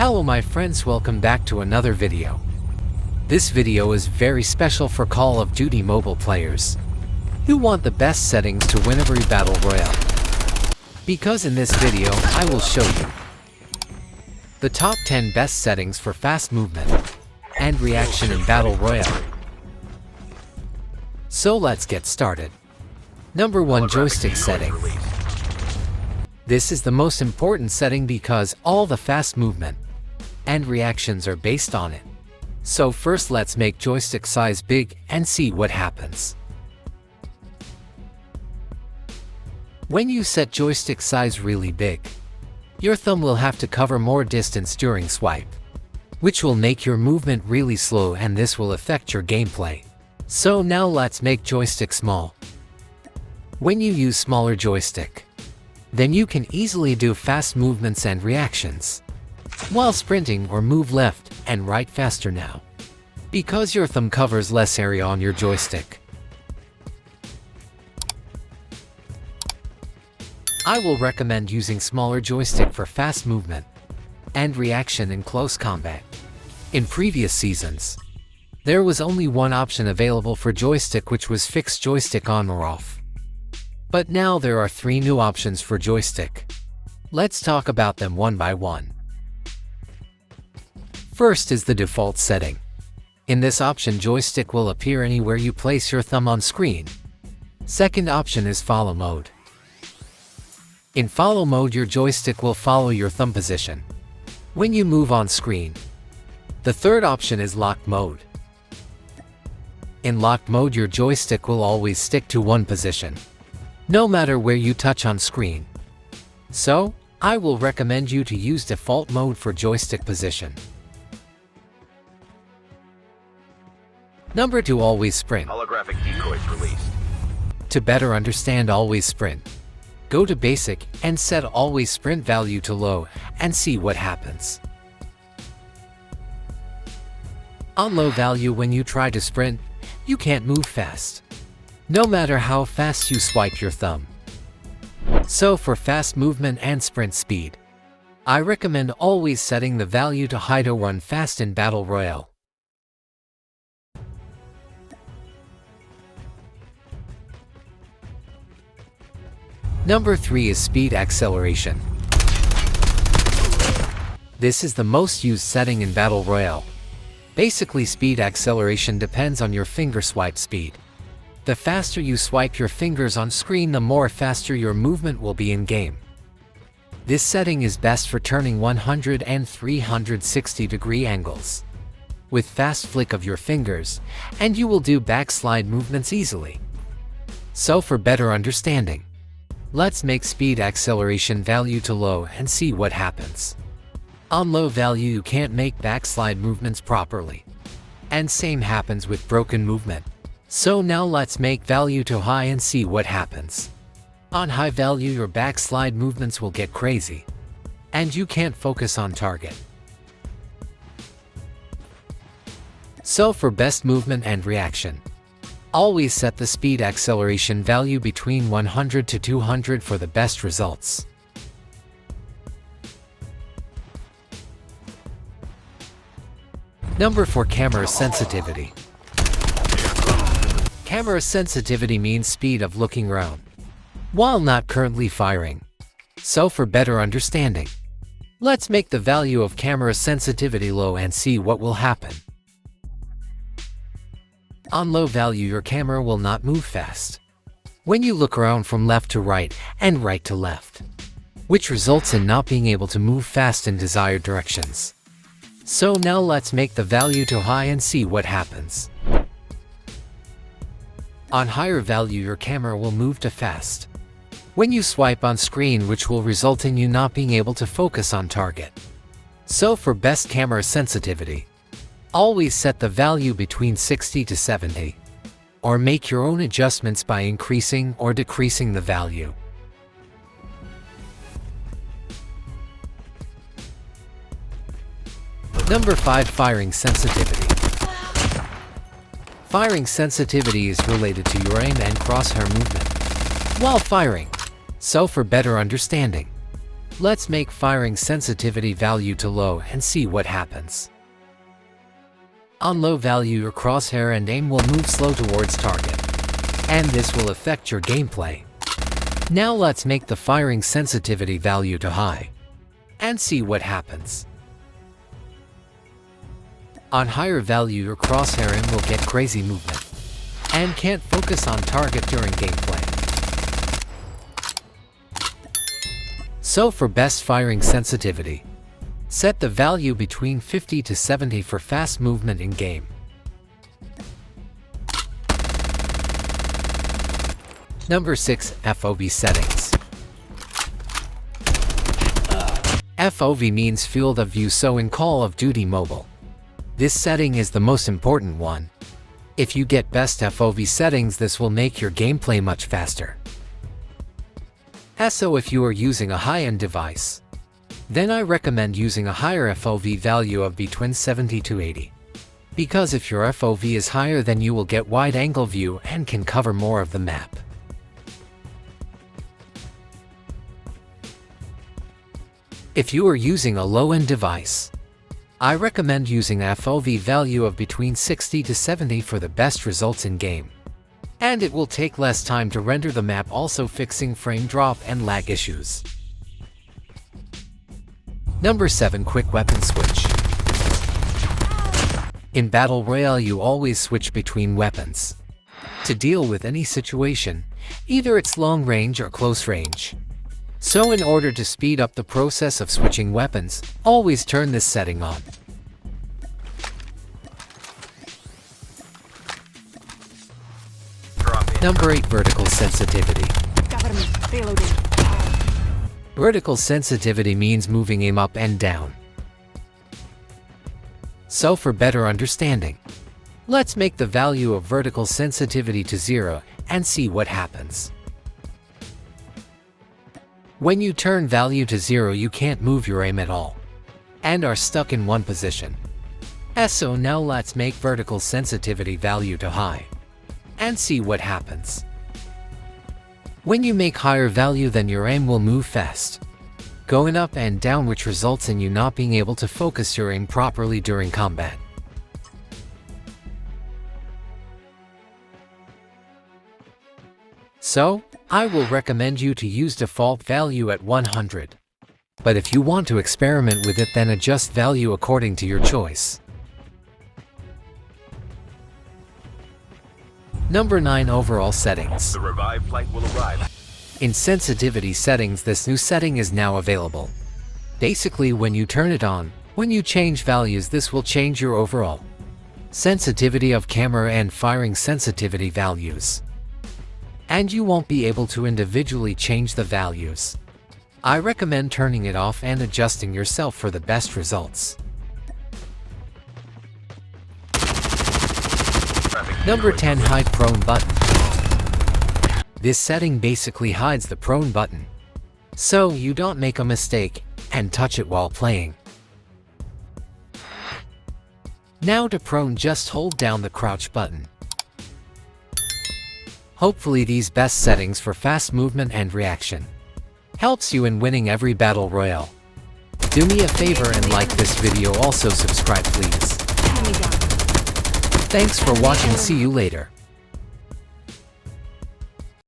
Hello my friends, welcome back to another video. This video is very special for Call of Duty mobile players who want the best settings to win every battle royale. Because in this video, I will show you the top 10 best settings for fast movement and reaction in battle royale. So let's get started. Number 1, Joystick Setting. This is the most important setting because all the fast movement and reactions are based on it. So first let's make joystick size big and see what happens. When you set joystick size really big, your thumb will have to cover more distance during swipe, which will make your movement really slow and this will affect your gameplay. So now let's make joystick small. When you use smaller joystick, then you can easily do fast movements and reactions while sprinting or move left and right faster now, because your thumb covers less area on your joystick. I will recommend using smaller joystick for fast movement and reaction in close combat. In previous seasons, there was only one option available for joystick, which was fixed joystick on or off. But now there are 3 new options for joystick. Let's talk about them one by one. First is the default setting. In this option, joystick will appear anywhere you place your thumb on screen. Second option is follow mode. In follow mode, your joystick will follow your thumb position when you move on screen. The third option is lock mode. In locked mode, your joystick will always stick to one position, no matter where you touch on screen. So, I will recommend you to use default mode for joystick position. Number 2, always sprint. Holographic decoys released. To better understand always sprint, go to basic and set always sprint value to low and see what happens. On low value, when you try to sprint, you can't move fast, no matter how fast you swipe your thumb. So for fast movement and sprint speed, I recommend always setting the value to high to run fast in battle royale. Number 3 is speed acceleration. This is the most used setting in battle royale. Basically, speed acceleration depends on your finger swipe speed. The faster you swipe your fingers on screen, the more faster your movement will be in game. This setting is best for turning 100 and 360 degree angles with fast flick of your fingers, and you will do backslide movements easily. So for better understanding, let's make speed acceleration value to low and see what happens. On low value, you can't make backslide movements properly, and same happens with broken movement. So now let's make value to high and see what happens. On high value, your backslide movements will get crazy, and you can't focus on target. So for best movement and reaction, always set the speed acceleration value between 100 to 200 for the best results. Number 4, camera sensitivity. Camera sensitivity means speed of looking around while not currently firing. So for better understanding, let's make the value of camera sensitivity low and see what will happen. On low value, your camera will not move fast when you look around from left to right and right to left, which results in not being able to move fast in desired directions. So now let's make the value to high and see what happens. On higher value, your camera will move to fast when you swipe on screen, which will result in you not being able to focus on target. So for best camera sensitivity, always set the value between 60 to 70, or make your own adjustments by increasing or decreasing the value. Number 5, firing sensitivity. Firing sensitivity is related to your aim and crosshair movement while firing. So for better understanding, Let's make firing sensitivity value to low and see what happens. On low value, your crosshair and aim will move slow towards target, and this will affect your gameplay. Now let's make the firing sensitivity value to high, and see what happens. On higher value, your crosshair aim will get crazy movement, and can't focus on target during gameplay. So for best firing sensitivity, set the value between 50 to 70 for fast movement in game. Number 6. FOV settings. FOV means field of view, so in Call of Duty Mobile, this setting is the most important one. If you get best FOV settings, this will make your gameplay much faster. So if you are using a high-end device, then I recommend using a higher FOV value of between 70 to 80. Because if your FOV is higher, then you will get wide-angle view and can cover more of the map. If you are using a low-end device, I recommend using a FOV value of between 60 to 70 for the best results in game. And it will take less time to render the map, also fixing frame drop and lag issues. Number 7. Quick weapon switch. In Battle Royale, you always switch between weapons to deal with any situation, either it's long range or close range. So in order to speed up the process of switching weapons, always turn this setting on. Number 8. Vertical sensitivity. Vertical sensitivity means moving aim up and down. So for better understanding, let's make the value of vertical sensitivity to 0 and see what happens. When you turn value to 0, you can't move your aim at all, and are stuck in one position. So now let's make vertical sensitivity value to high, and see what happens. When you make higher value, then your aim will move fast, going up and down, which results in you not being able to focus your aim properly during combat. So, I will recommend you to use default value at 100. But if you want to experiment with it, then adjust value according to your choice. Number 9. Overall settings. The revived flight will arrive. In sensitivity settings, this new setting is now available. Basically, when you turn it on, when you change values, this will change your overall sensitivity of camera and firing sensitivity values. And you won't be able to individually change the values. I recommend turning it off and adjusting yourself for the best results. Number 10. Hide prone button. This setting basically hides the prone button, so you don't make a mistake and touch it while playing. Now to prone, just hold down the crouch button. Hopefully these best settings for fast movement and reaction helps you in winning every battle royale. Do me a favor and like this video, also subscribe please. Thanks for watching, see you later.